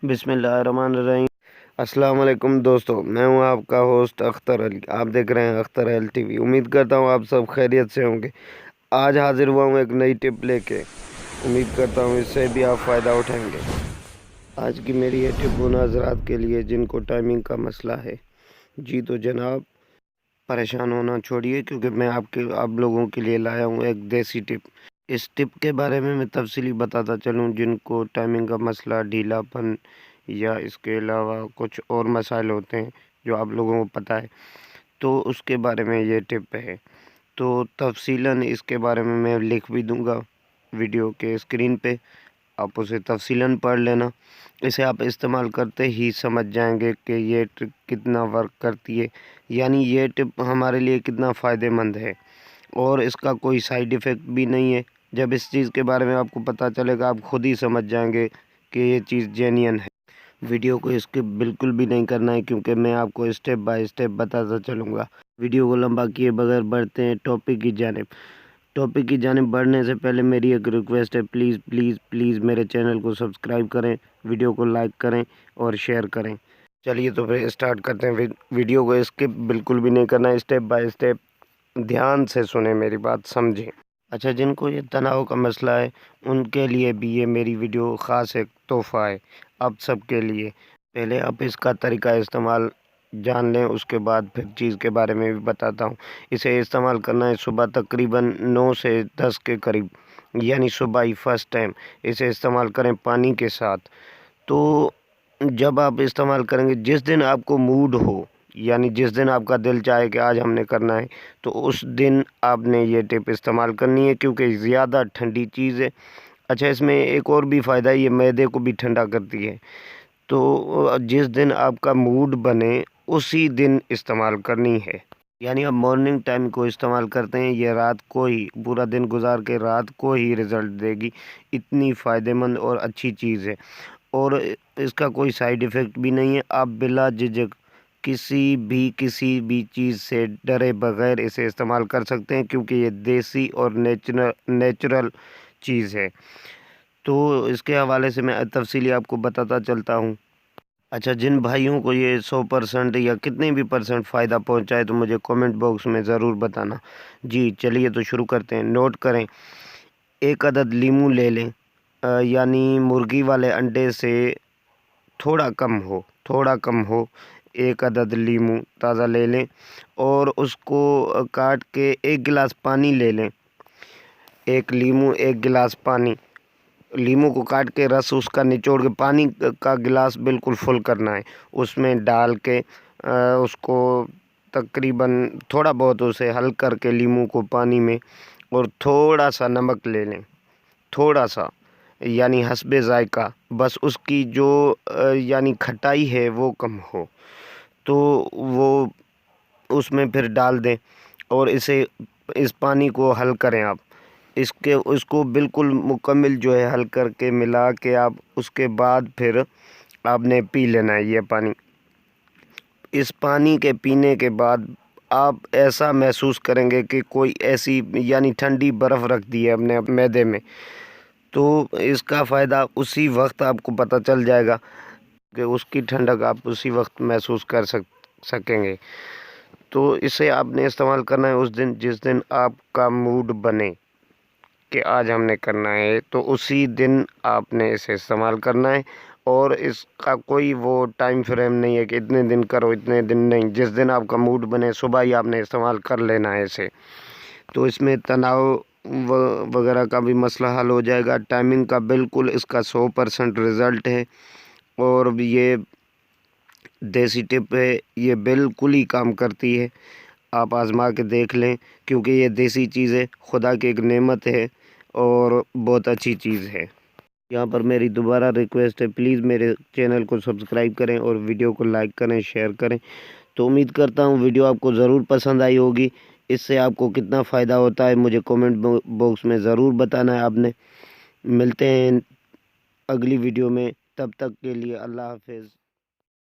बिस्मिल्लाहिर्रहमानिर्रहीम। अस्सलाम वालेकुम दोस्तों, मैं हूं आपका होस्ट अख्तर अली। आप देख रहे हैं अख्तर अली टीवी। उम्मीद करता हूं आप सब खैरियत से होंगे। आज हाजिर हुआ हूं एक नई टिप लेके। उम्मीद करता हूं इससे भी आप फ़ायदा उठाएंगे। आज की मेरी ये टिप उन हज़रात के लिए जिनको टाइमिंग का मसला है। जी तो जनाब, परेशान होना छोड़िए, क्योंकि मैं आप लोगों के लिए लाया हूँ एक देसी टिप। इस टिप के बारे में मैं तफसीली बताता चलूँ। जिनको टाइमिंग का मसला, ढीलापन या इसके अलावा कुछ और मसाइल होते हैं जो आप लोगों को पता है, तो उसके बारे में ये टिप है। तो तफसीलन इसके बारे में मैं लिख भी दूंगा वीडियो के स्क्रीन पे, आप उसे तफसीलन पढ़ लेना। इसे आप इस्तेमाल करते ही समझ जाएंगे कि ये टिप कितना वर्क करती है, यानी ये टिप हमारे लिए कितना फ़ायदेमंद है और इसका कोई साइड इफ़ेक्ट भी नहीं है। जब इस चीज़ के बारे में आपको पता चलेगा, आप खुद ही समझ जाएंगे कि ये चीज़ जेन्युइन है। वीडियो को स्किप बिल्कुल भी नहीं करना है, क्योंकि मैं आपको स्टेप बाय स्टेप बताता चलूँगा। वीडियो को लंबा किए बगैर बढ़ते हैं टॉपिक की जानिब। टॉपिक की जानिब बढ़ने से पहले मेरी एक रिक्वेस्ट है, प्लीज़ प्लीज़ प्लीज़ मेरे चैनल को सब्सक्राइब करें, वीडियो को लाइक करें और शेयर करें। चलिए तो फिर स्टार्ट करते हैं। वीडियो को स्किप बिल्कुल भी नहीं करना है, स्टेप बाय स्टेप ध्यान से सुने, मेरी बात समझें। अच्छा, जिनको ये तनाव का मसला है उनके लिए भी ये मेरी वीडियो ख़ास एक तोहफ़ा है आप सबके लिए। पहले आप इसका तरीका इस्तेमाल जान लें, उसके बाद फिर चीज़ के बारे में भी बताता हूँ। इसे इस्तेमाल करना है सुबह तकरीबन 9 से 10 के करीब, यानी सुबह ही फर्स्ट टाइम इसे इस्तेमाल करें पानी के साथ। तो जब आप इस्तेमाल करेंगे, जिस दिन आपको मूड हो, यानी जिस दिन आपका दिल चाहे कि आज हमने करना है, तो उस दिन आपने ये टिप इस्तेमाल करनी है, क्योंकि ज़्यादा ठंडी चीज़ है। अच्छा, इसमें एक और भी फ़ायदा है, ये मैदे को भी ठंडा करती है। तो जिस दिन आपका मूड बने उसी दिन इस्तेमाल करनी है। यानी आप मॉर्निंग टाइम को इस्तेमाल करते हैं, ये रात को ही, पूरा दिन गुजार के रात को ही रिज़ल्ट देगी। इतनी फ़ायदेमंद और अच्छी चीज़ है, और इसका कोई साइड इफ़ेक्ट भी नहीं है। आप बिला झिझक किसी भी चीज़ से डरे बगैर इसे इस्तेमाल कर सकते हैं, क्योंकि ये देसी और नेचुरल चीज़ है। तो इसके हवाले से मैं तफसीली आपको बताता चलता हूँ। अच्छा, जिन भाइयों को ये 100% या कितने भी परसेंट फ़ायदा पहुँचाए, तो मुझे कमेंट बॉक्स में ज़रूर बताना। जी चलिए तो शुरू करते हैं। नोट करें, 1 अदद लीमू ले लें, यानी मुर्गी वाले अंडे से थोड़ा कम हो। 1 अदद लीमू ताज़ा ले लें और उसको काट के 1 गिलास पानी ले लें। 1 लीमू 1 गिलास पानी। लीमू को काट के रस उसका निचोड़ के पानी का गिलास बिल्कुल फुल करना है, उसमें डाल के उसको तकरीबन थोड़ा बहुत उसे हल करके लीमू को पानी में, और थोड़ा सा नमक ले लें, थोड़ा सा, यानी हस्बे ज़ायका। बस उसकी जो यानी खटाई है वो कम हो, तो वो उसमें फिर डाल दें और इस पानी को हल करें आप। उसको बिल्कुल मुकम्मल जो है हल करके मिला के आप, उसके बाद फिर आपने पी लेना है ये पानी। इस पानी के पीने के बाद आप ऐसा महसूस करेंगे कि कोई ऐसी यानी ठंडी बर्फ़ रख दी है अपने मैदे में। तो इसका फ़ायदा उसी वक्त आपको पता चल जाएगा कि उसकी ठंडक आप उसी वक्त महसूस कर सकेंगे। तो इसे आपने इस्तेमाल करना है उस दिन जिस दिन आपका मूड बने कि आज हमने करना है, तो उसी दिन आपने इसे इस्तेमाल करना है। और इसका कोई वो टाइम फ्रेम नहीं है कि इतने दिन करो इतने दिन नहीं, जिस दिन आपका मूड बने सुबह ही आपने इस्तेमाल कर लेना है इसे। तो इसमें तनाव वगैरह का भी मसला हल हो जाएगा। टाइमिंग का बिल्कुल इसका 100% रिज़ल्ट है, और ये देसी टिप है, ये बिल्कुल ही काम करती है। आप आज़मा के देख लें, क्योंकि ये देसी चीज़ है, खुदा की एक नेमत है और बहुत अच्छी चीज़ है। यहाँ पर मेरी दोबारा रिक्वेस्ट है, प्लीज़ मेरे चैनल को सब्सक्राइब करें और वीडियो को लाइक करें, शेयर करें। तो उम्मीद करता हूँ वीडियो आपको ज़रूर पसंद आई होगी। इससे आपको कितना फ़ायदा होता है मुझे कमेंट बॉक्स में ज़रूर बताना है आपने। मिलते हैं अगली वीडियो में, तब तक के लिए अल्लाह हाफ़िज़।